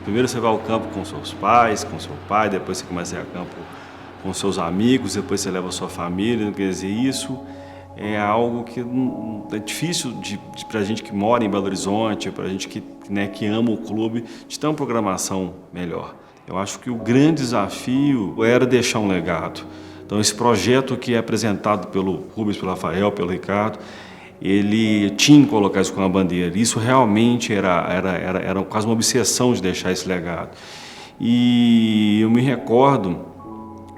Primeiro você vai ao campo com seus pais, com seu pai, depois você começa a ir ao campo com seus amigos, depois você leva a sua família. Quer dizer, isso é algo que é difícil para a gente que mora em Belo Horizonte, para a gente que ama o clube, de ter uma programação melhor. Eu acho que o grande desafio era deixar um legado. Então, esse projeto que é apresentado pelo Rubens, pelo Rafael, pelo Ricardo, ele tinha que colocar isso com a bandeira. Isso realmente era quase uma obsessão de deixar esse legado. E eu me recordo,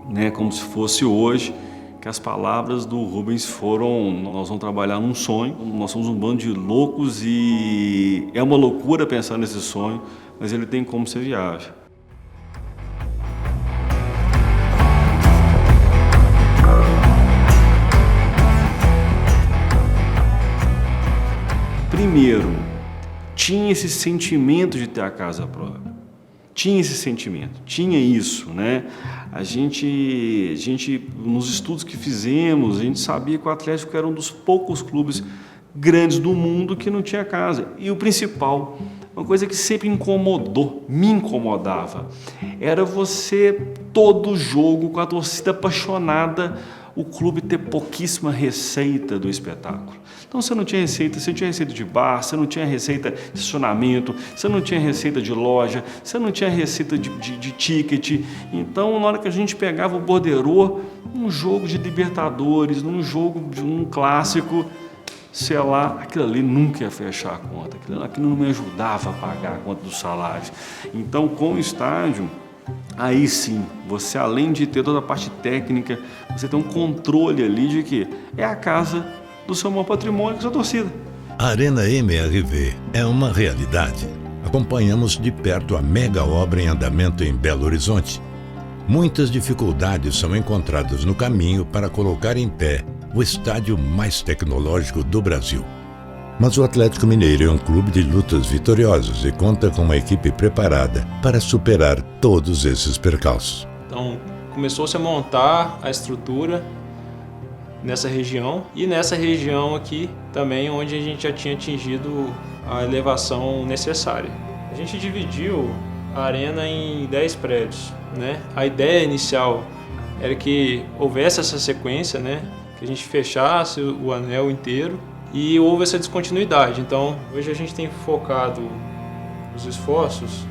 né, como se fosse hoje, que as palavras do Rubens foram: nós vamos trabalhar num sonho, nós somos um bando de loucos e é uma loucura pensar nesse sonho, mas ele tem como ser viável. Primeiro, tinha esse sentimento de ter a casa própria. Tinha esse sentimento, tinha isso, né? A gente, nos estudos que fizemos, a gente sabia que o Atlético era um dos poucos clubes grandes do mundo que não tinha casa. E o principal, uma coisa que sempre me incomodava, era você, todo jogo, com a torcida apaixonada, o clube ter pouquíssima receita do espetáculo. Então você não tinha receita de bar, você não tinha receita de estacionamento, você não tinha receita de loja, você não tinha receita de ticket. Então, na hora que a gente pegava o borderô, um jogo de Libertadores, num jogo de um clássico, sei lá, aquilo ali nunca ia fechar a conta, aquilo não me ajudava a pagar a conta dos salários. Então, com o estádio, aí sim, você, além de ter toda a parte técnica, você tem um controle ali de que é a casa do seu maior patrimônio, com a sua torcida. A Arena MRV é uma realidade. Acompanhamos de perto a mega obra em andamento em Belo Horizonte. Muitas dificuldades são encontradas no caminho para colocar em pé o estádio mais tecnológico do Brasil. Mas o Atlético Mineiro é um clube de lutas vitoriosos e conta com uma equipe preparada para superar todos esses percalços. Então, começou-se a montar a estrutura nessa região e nessa região aqui também, onde a gente já tinha atingido a elevação necessária. A gente dividiu a arena em 10 prédios, né? A ideia inicial era que houvesse essa sequência, né? Que a gente fechasse o anel inteiro, e houve essa descontinuidade. Então, hoje a gente tem focado os esforços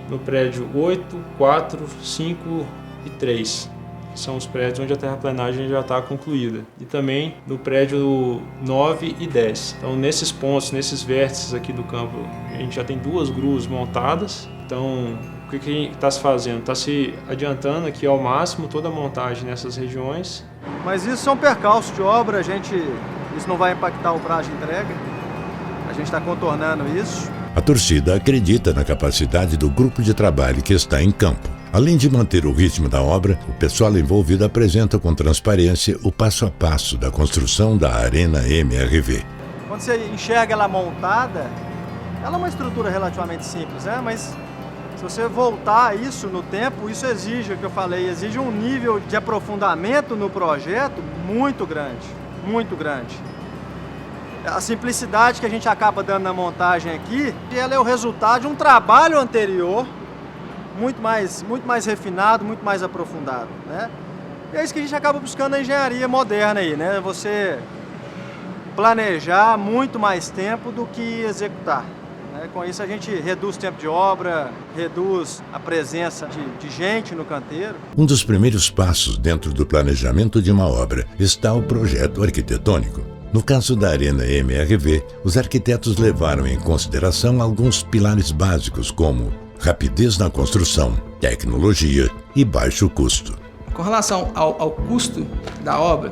no prédio 8, 4, 5 e 3, que são os prédios onde a terraplenagem já está concluída, e também no prédio 9 e 10. Então, nesses pontos, nesses vértices aqui do campo, a gente já tem 2 gruas montadas. Então, o que a gente está se fazendo? Está se adiantando aqui ao máximo toda a montagem nessas regiões. Mas isso são percalços de obra, isso não vai impactar o prazo de entrega, a gente está contornando isso. A torcida acredita na capacidade do grupo de trabalho que está em campo. Além de manter o ritmo da obra, o pessoal envolvido apresenta com transparência o passo a passo da construção da Arena MRV. Quando você enxerga ela montada, ela é uma estrutura relativamente simples, né? Mas se você voltar isso no tempo, isso exige, o que eu falei, exige um nível de aprofundamento no projeto muito grande, muito grande. A simplicidade que a gente acaba dando na montagem aqui, ela é o resultado de um trabalho anterior, muito mais refinado, muito mais aprofundado, né? E é isso que a gente acaba buscando na engenharia moderna aí, né? Você planejar muito mais tempo do que executar. Com isso a gente reduz o tempo de obra, reduz a presença de gente no canteiro. Um dos primeiros passos dentro do planejamento de uma obra está o projeto arquitetônico. No caso da Arena MRV, os arquitetos levaram em consideração alguns pilares básicos como rapidez na construção, tecnologia e baixo custo. Com relação ao custo da obra,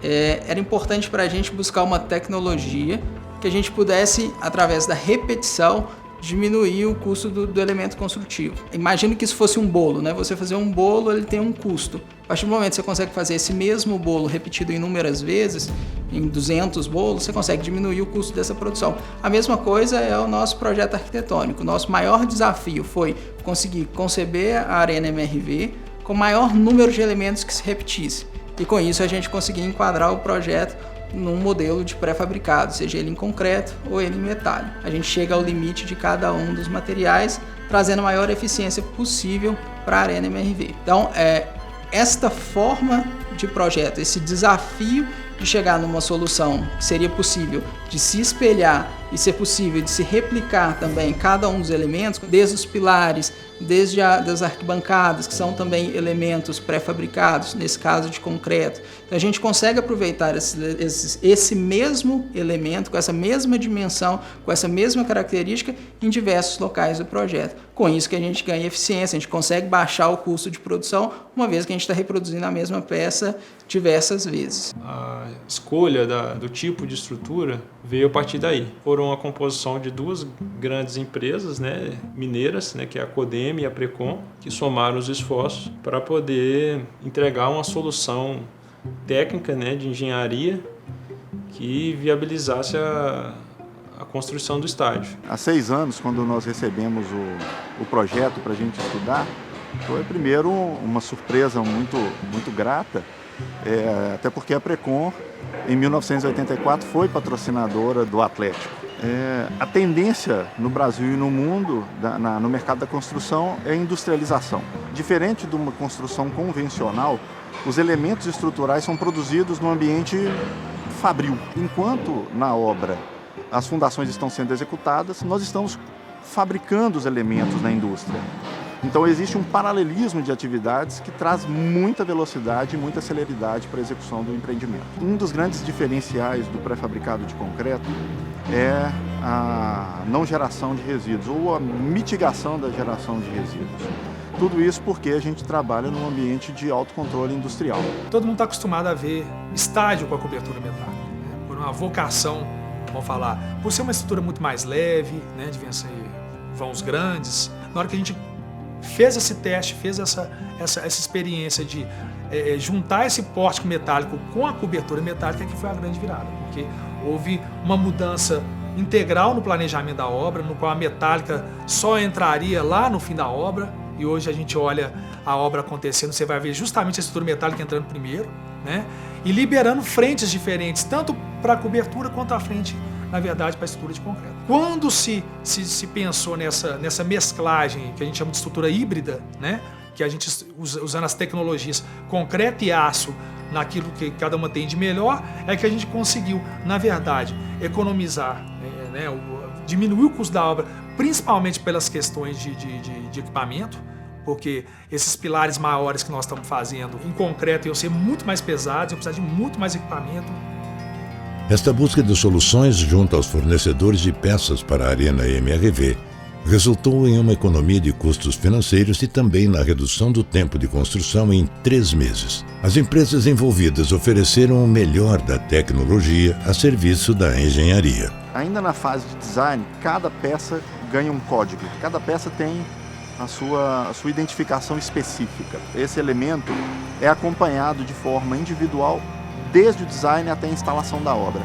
era importante para a gente buscar uma tecnologia que a gente pudesse, através da repetição, diminuir o custo do elemento construtivo. Imagino que isso fosse um bolo, né? Você fazer um bolo, ele tem um custo. A partir do momento que você consegue fazer esse mesmo bolo repetido inúmeras vezes, em 200 bolos, você consegue diminuir o custo dessa produção. A mesma coisa é o nosso projeto arquitetônico. O nosso maior desafio foi conseguir conceber a Arena MRV com o maior número de elementos que se repetisse. E com isso a gente conseguia enquadrar o projeto num modelo de pré-fabricado, seja ele em concreto ou ele em metálico. A gente chega ao limite de cada um dos materiais, trazendo a maior eficiência possível para a Arena MRV. Então, esta forma de projeto, esse desafio de chegar numa solução que seria possível de se espelhar e ser possível de se replicar também cada um dos elementos, desde os pilares, desde das arquibancadas, que são também elementos pré-fabricados, nesse caso de concreto. Então a gente consegue aproveitar esse mesmo elemento, com essa mesma dimensão, com essa mesma característica em diversos locais do projeto. Com isso que a gente ganha eficiência, a gente consegue baixar o custo de produção, uma vez que a gente está reproduzindo a mesma peça diversas vezes. A escolha do tipo de estrutura veio a partir daí. Foram a composição de duas grandes empresas, né, mineiras, né, que é a Codem e a Precon, que somaram os esforços para poder entregar uma solução técnica, né, de engenharia que viabilizasse a construção do estádio. Há 6 anos, quando nós recebemos o projeto para a gente estudar, foi primeiro uma surpresa muito grata, até porque a Precon, em 1984, foi patrocinadora do Atlético. A tendência no Brasil e no mundo, no mercado da construção, é a industrialização. Diferente de uma construção convencional, os elementos estruturais são produzidos no ambiente fabril. Enquanto na obra as fundações estão sendo executadas, nós estamos fabricando os elementos na indústria. Então existe um paralelismo de atividades que traz muita velocidade e muita celeridade para a execução do empreendimento. Um dos grandes diferenciais do pré-fabricado de concreto é a não geração de resíduos ou a mitigação da geração de resíduos. Tudo isso porque a gente trabalha num ambiente de autocontrole industrial. Todo mundo está acostumado a ver estádio com a cobertura metálica, né? Por uma vocação, vamos falar, por ser uma estrutura muito mais leve, né? De vencer vãos grandes. Na hora que a gente fez esse teste, fez essa experiência de juntar esse pórtico metálico com a cobertura metálica, que foi a grande virada, porque houve uma mudança integral no planejamento da obra, no qual a metálica só entraria lá no fim da obra, e hoje a gente olha a obra acontecendo, você vai ver justamente a estrutura metálica entrando primeiro, né? E liberando frentes diferentes, tanto para a cobertura quanto a frente, na verdade, para a estrutura de concreto. Quando se pensou nessa mesclagem, que a gente chama de estrutura híbrida, né? Que a gente, usando as tecnologias concreto e aço, naquilo que cada uma tem de melhor, é que a gente conseguiu, na verdade, economizar, né? Diminuir o custo da obra, principalmente pelas questões de equipamento, porque esses pilares maiores que nós estamos fazendo em concreto iam ser muito mais pesados, iam precisar de muito mais equipamento. Esta busca de soluções junto aos fornecedores de peças para a Arena MRV resultou em uma economia de custos financeiros e também na redução do tempo de construção em 3 meses. As empresas envolvidas ofereceram o melhor da tecnologia a serviço da engenharia. Ainda na fase de design, cada peça ganha um código, cada peça tem a sua identificação específica. Esse elemento é acompanhado de forma individual desde o design até a instalação da obra.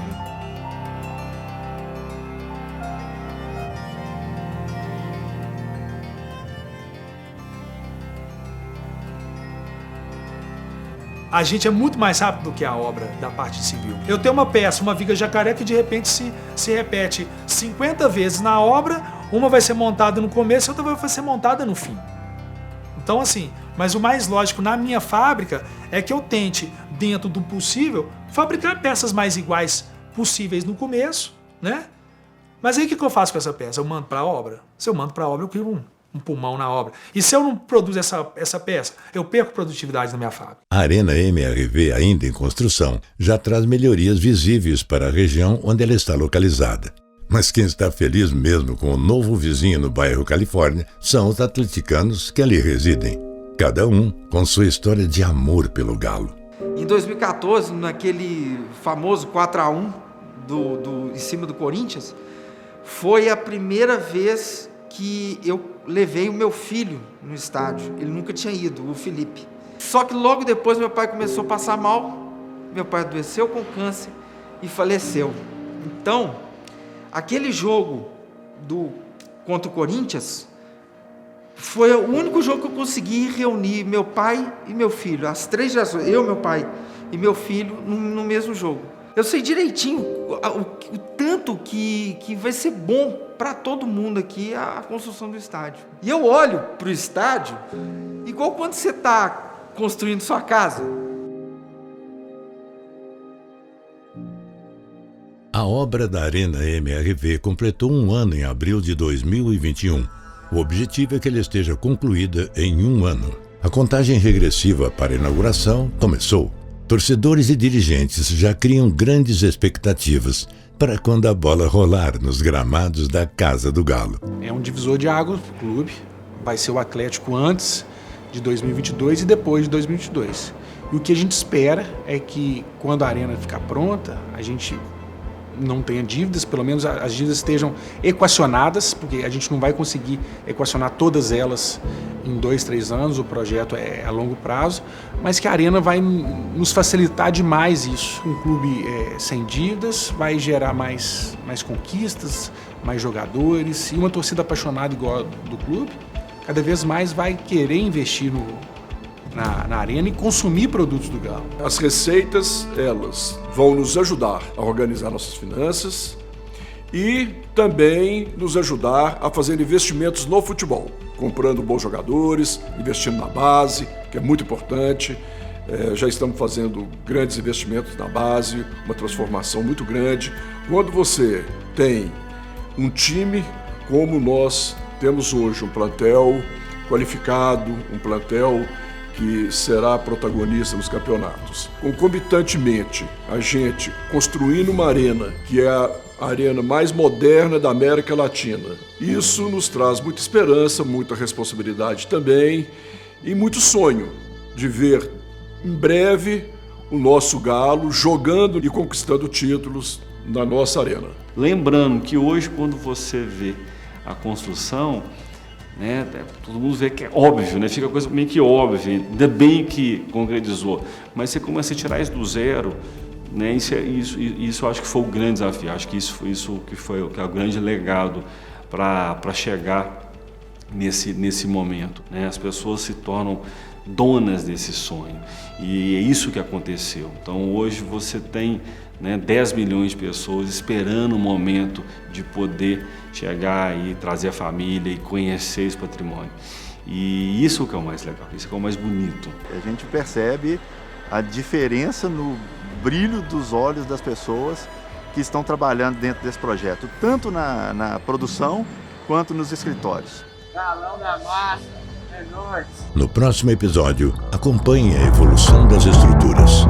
A gente é muito mais rápido do que a obra da parte civil. Eu tenho uma peça, uma viga jacaré, que de repente se repete 50 vezes na obra, uma vai ser montada no começo e outra vai ser montada no fim. Então assim, mas o mais lógico na minha fábrica é que eu tente, dentro do possível, fabricar peças mais iguais possíveis no começo, né? Mas aí o que eu faço com essa peça? Eu mando para a obra? Se eu mando para a obra, eu crio um pulmão na obra. E se eu não produzo essa peça, eu perco produtividade na minha fábrica. A Arena MRV, ainda em construção, já traz melhorias visíveis para a região onde ela está localizada. Mas quem está feliz mesmo com o novo vizinho no bairro Califórnia são os atleticanos que ali residem. Cada um com sua história de amor pelo Galo. Em 2014, naquele famoso 4-1 em cima do Corinthians, foi a primeira vez que eu levei o meu filho no estádio. Ele nunca tinha ido, o Felipe. Só que logo depois meu pai começou a passar mal, meu pai adoeceu com câncer e faleceu. Então, aquele jogo contra o Corinthians foi o único jogo que eu consegui reunir meu pai e meu filho, as 3 gerações, eu, meu pai e meu filho, no mesmo jogo. Eu sei direitinho o tanto que vai ser bom para todo mundo aqui a construção do estádio. E eu olho para o estádio igual quando você está construindo sua casa. A obra da Arena MRV completou 1 ano em abril de 2021. O objetivo é que ela esteja concluída em 1 ano. A contagem regressiva para a inauguração começou. Torcedores e dirigentes já criam grandes expectativas para quando a bola rolar nos gramados da Casa do Galo. É um divisor de águas para o clube. Vai ser o Atlético antes de 2022 e depois de 2022. E o que a gente espera é que quando a arena ficar pronta, a gente não tenha dívidas, pelo menos as dívidas estejam equacionadas, porque a gente não vai conseguir equacionar todas elas em 2, 3 anos, o projeto é a longo prazo, mas que a Arena vai nos facilitar demais isso. Um clube sem dívidas vai gerar mais conquistas, mais jogadores, e uma torcida apaixonada igual a do clube, cada vez mais vai querer investir na Arena e consumir produtos do Galo. As receitas, elas vão nos ajudar a organizar nossas finanças e também nos ajudar a fazer investimentos no futebol, comprando bons jogadores, investindo na base, que é muito importante. Já estamos fazendo grandes investimentos na base, uma transformação muito grande. Quando você tem um time como nós temos hoje, um plantel qualificado, um plantel que será protagonista nos campeonatos. Concomitantemente, a gente construindo uma arena, que é a arena mais moderna da América Latina. Isso nos traz muita esperança, muita responsabilidade também e muito sonho de ver em breve o nosso Galo jogando e conquistando títulos na nossa arena. Lembrando que hoje, quando você vê a construção, né, todo mundo vê que é óbvio, né? Fica a coisa meio que óbvia, ainda bem que concretizou, mas você começa a tirar isso do zero, né? Isso eu acho que foi o grande desafio, acho que isso que é o grande legado para chegar nesse momento, né? As pessoas se tornam donas desse sonho e é isso que aconteceu. Então hoje você tem, né, 10 milhões de pessoas esperando o momento de poder chegar e trazer a família e conhecer esse patrimônio. E isso que é o mais legal, isso que é o mais bonito. A gente percebe a diferença no brilho dos olhos das pessoas que estão trabalhando dentro desse projeto, tanto na produção quanto nos escritórios. Galão da massa, é nóis! No próximo episódio, acompanhe a evolução das estruturas.